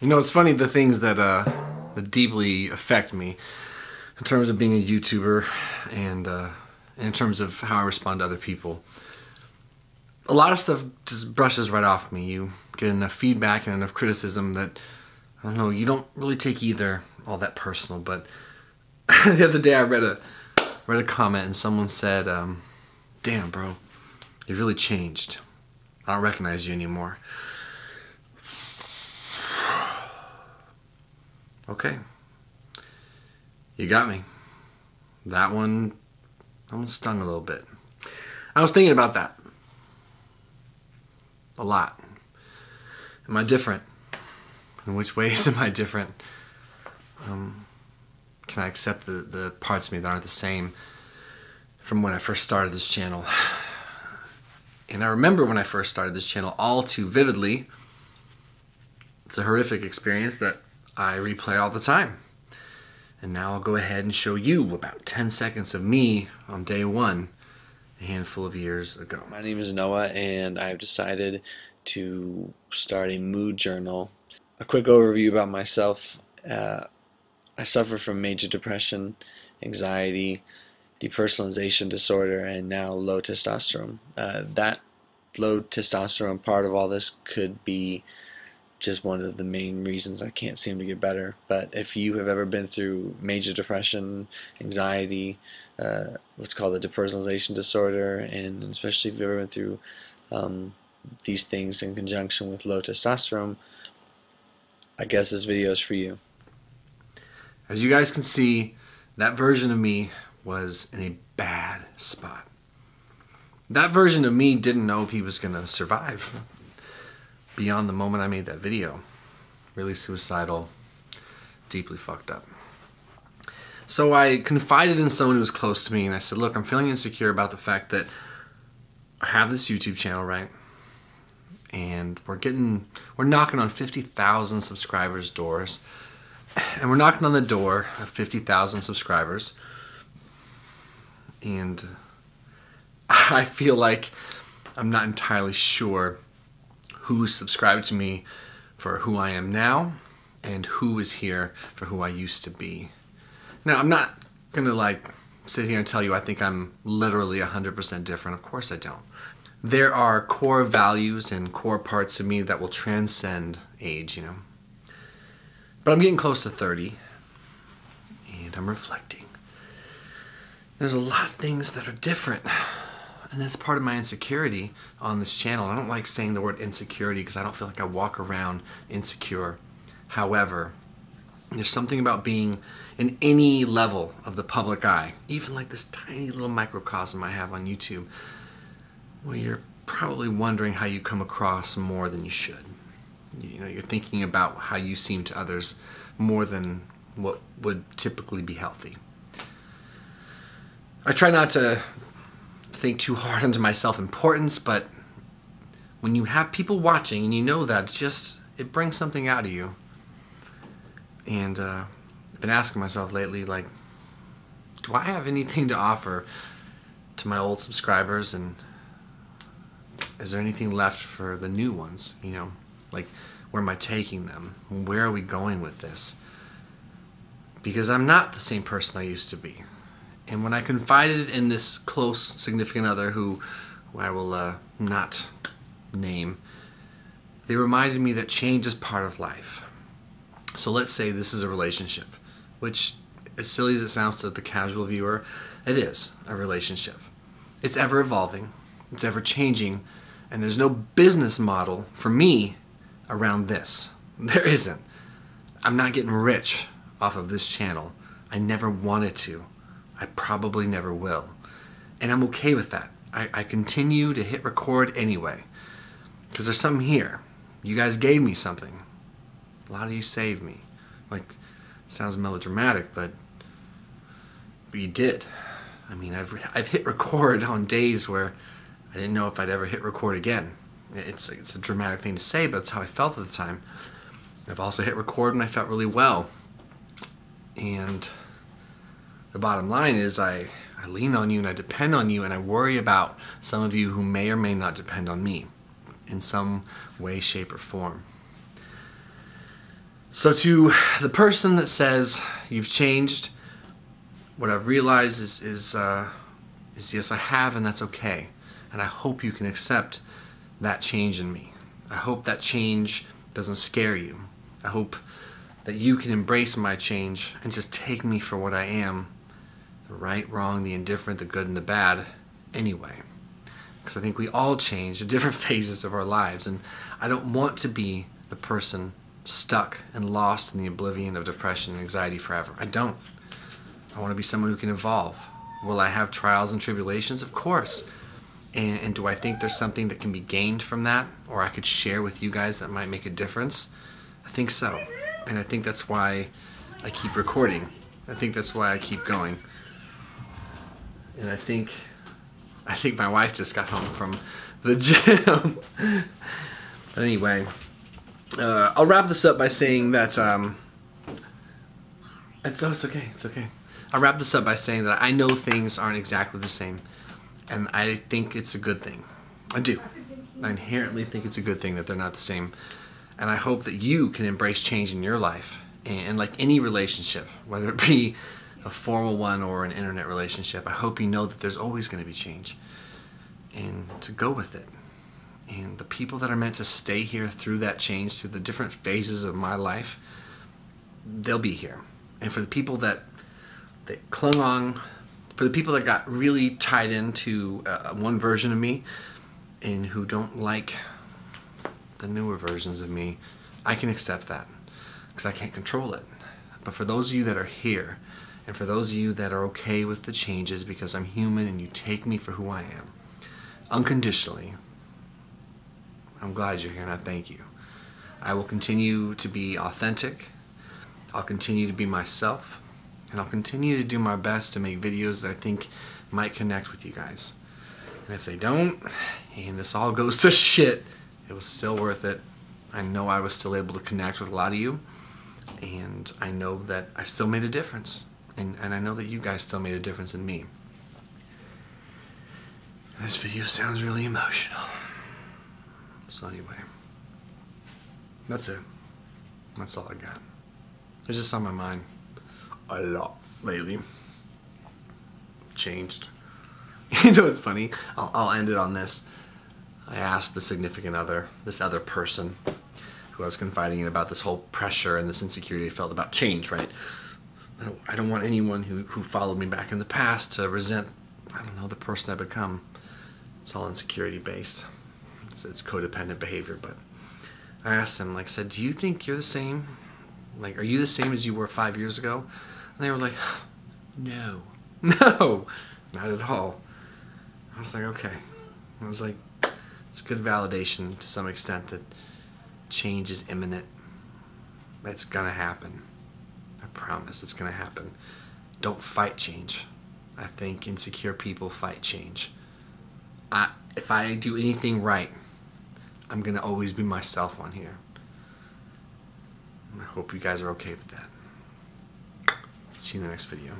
You know, it's funny, the things that deeply affect me in terms of being a YouTuber and in terms of how I respond to other people. A lot of stuff just brushes right off me. You get enough feedback and enough criticism that, I don't know, you don't really take either all that personal. But the other day I read a comment and someone said, damn bro, you've really changed. I don't recognize you anymore. Okay. You got me. That one stung a little bit. I was thinking about that. A lot. Am I different? In which ways am I different? Can I accept the parts of me that aren't the same from when I first started this channel? And I remember when I first started this channel all too vividly. It's a horrific experience that I replay all the time. And now I'll go ahead and show you about 10 seconds of me on day one, a handful of years ago. My name is Noah, and I've decided to start a mood journal. A quick overview about myself. I suffer from major depression, anxiety, depersonalization disorder, and now low testosterone. That low testosterone part of all this could be just one of the main reasons I can't seem to get better. But if you have ever been through major depression, anxiety, what's called the depersonalization disorder, and especially if you've ever been through these things in conjunction with low testosterone, I guess this video is for you. As you guys can see, that version of me was in a bad spot. That version of me didn't know if he was going to survive beyond the moment I made that video. Really suicidal, deeply fucked up. So I confided in someone who was close to me, and I said, look, I'm feeling insecure about the fact that I have this YouTube channel, right? And we're knocking on 50,000 subscribers' doors. And we're knocking on the door of 50,000 subscribers. And I feel like I'm not entirely sure who subscribed to me for who I am now and who is here for who I used to be. Now, I'm not gonna like sit here and tell you I think I'm literally 100% different. Of course I don't. There are core values and core parts of me that will transcend age, you know. But I'm getting close to 30 and I'm reflecting. There's a lot of things that are different. And that's part of my insecurity on this channel. I don't like saying the word insecurity because I don't feel like I walk around insecure. However, there's something about being in any level of the public eye, even like this tiny little microcosm I have on YouTube, where you're probably wondering how you come across more than you should. You know, you're thinking about how you seem to others more than what would typically be healthy. I try not to think too hard into my self-importance, but when you have people watching and you know that, it brings something out of you. And I've been asking myself lately, like, do I have anything to offer to my old subscribers, and is there anything left for the new ones, you know? Like, where am I taking them? Where are we going with this? Because I'm not the same person I used to be. And when I confided in this close significant other who I will not name, they reminded me that change is part of life. So let's say this is a relationship, which, as silly as it sounds to the casual viewer, it is a relationship. It's ever evolving, it's ever changing, and there's no business model for me around this. There isn't. I'm not getting rich off of this channel. I never wanted to. I probably never will. And I'm okay with that. I continue to hit record anyway. Because there's something here. You guys gave me something. A lot of you saved me. Like, it sounds melodramatic, but you did. I mean, I've hit record on days where I didn't know if I'd ever hit record again. It's a dramatic thing to say, but it's how I felt at the time. I've also hit record when I felt really well. And the bottom line is I lean on you and I depend on you, and I worry about some of you who may or may not depend on me in some way, shape, or form. So to the person that says you've changed, what I've realized is yes, I have, and that's okay. And I hope you can accept that change in me. I hope that change doesn't scare you. I hope that you can embrace my change and just take me for what I am, the right, wrong, the indifferent, the good, and the bad, anyway. Because I think we all change at different phases of our lives, and I don't want to be the person stuck and lost in the oblivion of depression and anxiety forever. I don't. I want to be someone who can evolve. Will I have trials and tribulations? Of course. And do I think there's something that can be gained from that, or I could share with you guys that might make a difference? I think so. And I think that's why I keep recording. I think that's why I keep going. And I think my wife just got home from the gym. But anyway, I'll wrap this up by saying that it's okay. It's okay. I'll wrap this up by saying that I know things aren't exactly the same, and I think it's a good thing. I do. I inherently think it's a good thing that they're not the same. And I hope that you can embrace change in your life. And like any relationship, whether it be a formal one or an internet relationship, I hope you know that there's always going to be change. And to go with it. And the people that are meant to stay here through that change, through the different phases of my life, they'll be here. And for the people that clung on, for the people that got really tied into one version of me and who don't like the newer versions of me, I can accept that because I can't control it. But for those of you that are here, and for those of you that are okay with the changes because I'm human and you take me for who I am, unconditionally, I'm glad you're here and I thank you. I will continue to be authentic, I'll continue to be myself, and I'll continue to do my best to make videos that I think might connect with you guys. And if they don't, and this all goes to shit, it was still worth it. I know I was still able to connect with a lot of you, and I know that I still made a difference. And I know that you guys still made a difference in me. This video sounds really emotional. So anyway, that's it. That's all I got. It's just on my mind a lot lately. Changed. You know what's funny? I'll end it on this. I asked the significant other, this other person who I was confiding in about this whole pressure and this insecurity I felt about change, right? I don't want anyone who followed me back in the past to resent, I don't know, the person I've become. It's all insecurity based. It's codependent behavior, but I asked them, like, said, do you think you're the same? Like, are you the same as you were 5 years ago? And they were like, no, no, not at all. I was like, okay. I was like, it's good validation to some extent that change is imminent. It's gonna happen. I promise it's gonna happen. Don't fight change. I think insecure people fight change. If I do anything right, I'm gonna always be myself on here. I hope you guys are okay with that. See you in the next video.